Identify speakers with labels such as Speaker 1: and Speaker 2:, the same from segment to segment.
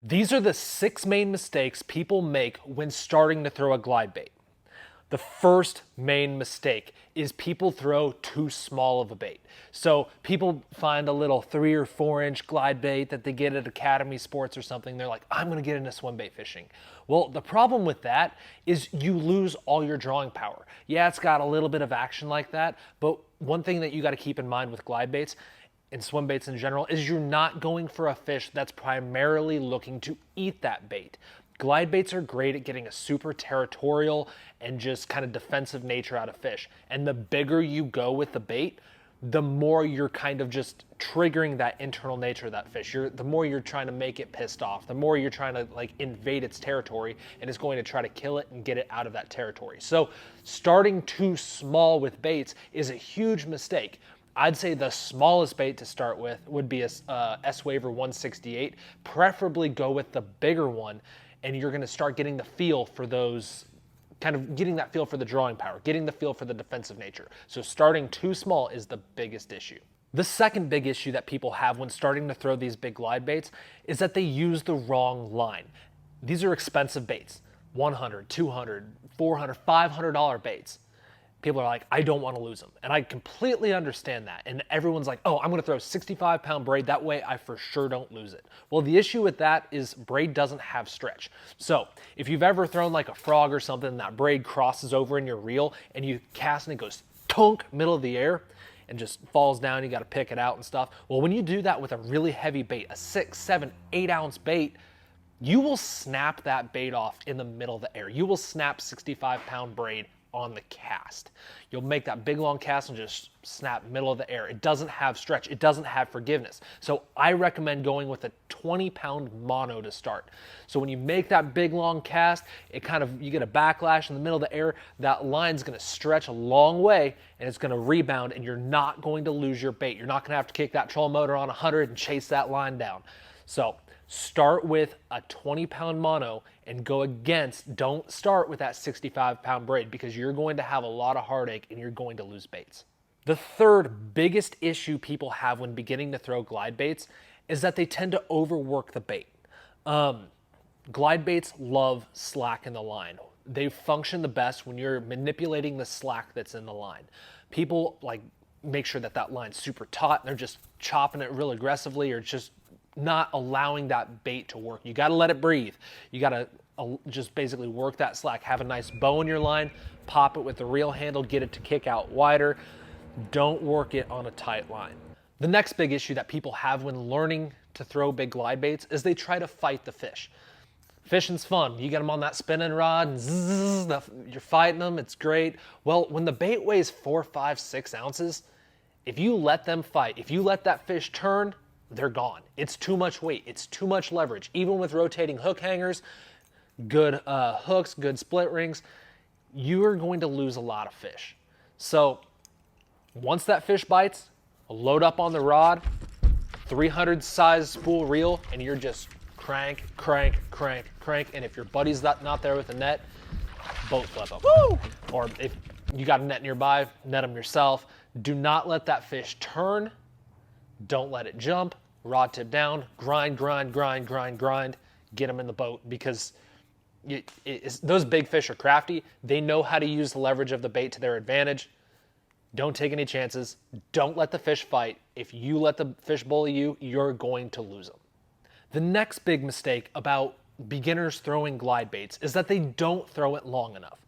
Speaker 1: These are the 6 main mistakes people make when starting to throw a glide bait. The first main mistake is people throw too small of a bait. So people find a little 3 or 4 inch glide bait that they get at Academy Sports or something. They're like, I'm gonna get into swim bait fishing. Well, the problem with that is you lose all your drawing power. Yeah, it's got a little bit of action like that, but one thing that you gotta keep in mind with glide baits and swim baits in general is you're not going for a fish that's primarily looking to eat that bait. Glide baits are great at getting a super territorial and just kind of defensive nature out of fish. And the bigger you go with the bait, the more you're kind of just triggering that internal nature of that fish. The more you're trying to make it pissed off, the more you're trying to like invade its territory, and it's going to try to kill it and get it out of that territory. So starting too small with baits is a huge mistake. I'd say the smallest bait to start with would be a S-Waver 168. Preferably go with the bigger one, and you're gonna start getting the feel for those, kind of getting that feel for the drawing power, getting the feel for the defensive nature. So starting too small is the biggest issue. The second big issue that people have when starting to throw these big glide baits is that they use the wrong line. These are expensive baits, $100, $200, $400, $500 baits. People are like, I don't want to lose them. And I completely understand that. And everyone's like, oh, I'm going to throw a 65-pound braid. That way I for sure don't lose it. Well, the issue with that is braid doesn't have stretch. So if you've ever thrown like a frog or something, and that braid crosses over in your reel and you cast and it goes tunk, middle of the air, and just falls down, you got to pick it out and stuff. Well, when you do that with a really heavy bait, a 6, 7, 8 ounce bait, you will snap that bait off in the middle of the air. You will snap 65-pound braid on the cast. You'll make that big long cast and just snap middle of the air. It doesn't have stretch. It doesn't have forgiveness. So I recommend going with a 20-pound mono to start. So when you make that big long cast, you get a backlash in the middle of the air. That line's going to stretch a long way and it's going to rebound, and you're not going to lose your bait. You're not going to have to kick that trolling motor on 100 and chase that line down. So start with a 20-pound mono and don't start with that 65-pound braid, because you're going to have a lot of heartache and you're going to lose baits. The third biggest issue people have when beginning to throw glide baits is that they tend to overwork the bait. Glide baits love slack in the line. They function the best when you're manipulating the slack that's in the line. People like make sure that line's super taut and they're just chopping it real aggressively, or just not allowing that bait to work. You got to let it breathe. You got to just basically work that slack. Have a nice bow in your line, pop it with the reel handle, get it to kick out wider. Don't work it on a tight line. The next big issue that people have when learning to throw big glide baits is they try to fight the fish. Fishing's fun. You get them on that spinning rod and zzz, you're fighting them. It's great. Well, when the bait weighs 4, 5, 6 ounces, if you let them fight, if you let that fish turn, they're gone. It's too much weight. It's too much leverage. Even with rotating hook hangers, good hooks, good split rings, you are going to lose a lot of fish. So once that fish bites, load up on the rod, 300 size spool reel, and you're just crank, crank, crank, crank. And if your buddy's not there with a net, boat flip them. Woo! Or if you got a net nearby, net them yourself. Do not let that fish turn. Don't let it jump, rod tip down, grind, grind, grind, grind, grind, get them in the boat, because those big fish are crafty. They know how to use the leverage of the bait to their advantage. Don't take any chances. Don't let the fish fight. If you let the fish bully you, you're going to lose them. The next big mistake about beginners throwing glide baits is that they don't throw it long enough.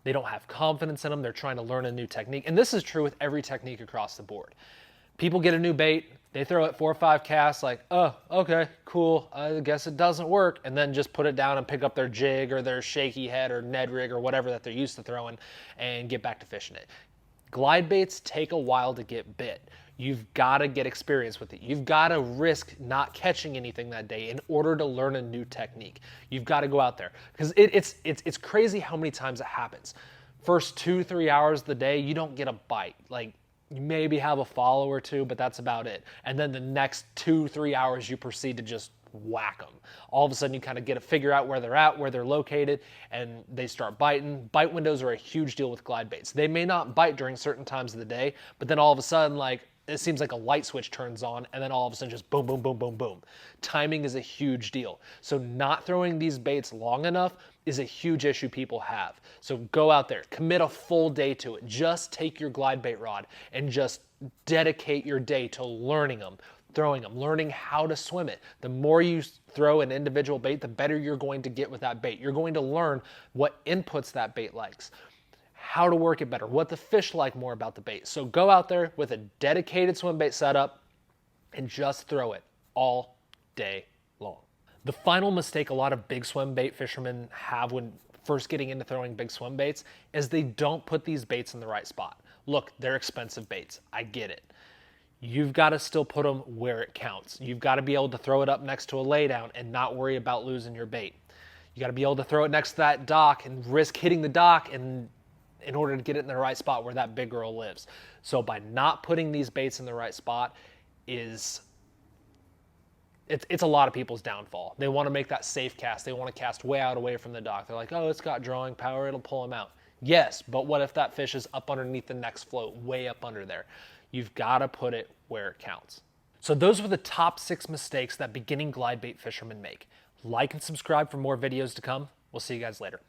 Speaker 1: They don't have confidence in them. They're trying to learn a new technique. And this is true with every technique across the board. People get a new bait, they throw it 4 or 5 casts, like, oh, okay, cool, I guess it doesn't work, and then just put it down and pick up their jig or their shaky head or Ned rig or whatever that they're used to throwing and get back to fishing it. Glide baits take a while to get bit. You've got to get experience with it. You've got to risk not catching anything that day in order to learn a new technique. You've got to go out there, because it's crazy how many times it happens. First 2-3 hours of the day, you don't get a bite. Like, you maybe have a follow or two, but that's about it. And then the next 2-3 hours, you proceed to just whack them. All of a sudden, you kind of get to figure out where they're at, where they're located, and they start biting. Bite windows are a huge deal with glide baits. They may not bite during certain times of the day, but then all of a sudden, like it seems like a light switch turns on and then all of a sudden just boom, boom, boom, boom, boom. Timing is a huge deal. So not throwing these baits long enough is a huge issue people have. So go out there, commit a full day to it. Just take your glide bait rod and just dedicate your day to learning them, throwing them, learning how to swim it. The more you throw an individual bait, the better you're going to get with that bait. You're going to learn what inputs that bait likes, how to work it better, what the fish like more about the bait. So go out there with a dedicated swim bait setup and just throw it all day long. The final mistake a lot of big swim bait fishermen have when first getting into throwing big swim baits is they don't put these baits in the right spot. Look, they're expensive baits. I get it. You've got to still put them where it counts. You've got to be able to throw it up next to a laydown and not worry about losing your bait. You got to be able to throw it next to that dock and risk hitting the dock in order to get it in the right spot where that big girl lives. So by not putting these baits in the right spot it's a lot of people's downfall. They want to make that safe cast. They want to cast way out away from the dock. They're like, oh, it's got drawing power, it'll pull them out. Yes, but what if that fish is up underneath the next float, way up under there? You've got to put it where it counts. So those were the top 6 mistakes that beginning glide bait fishermen make. Like and subscribe for more videos to come. We'll see you guys later.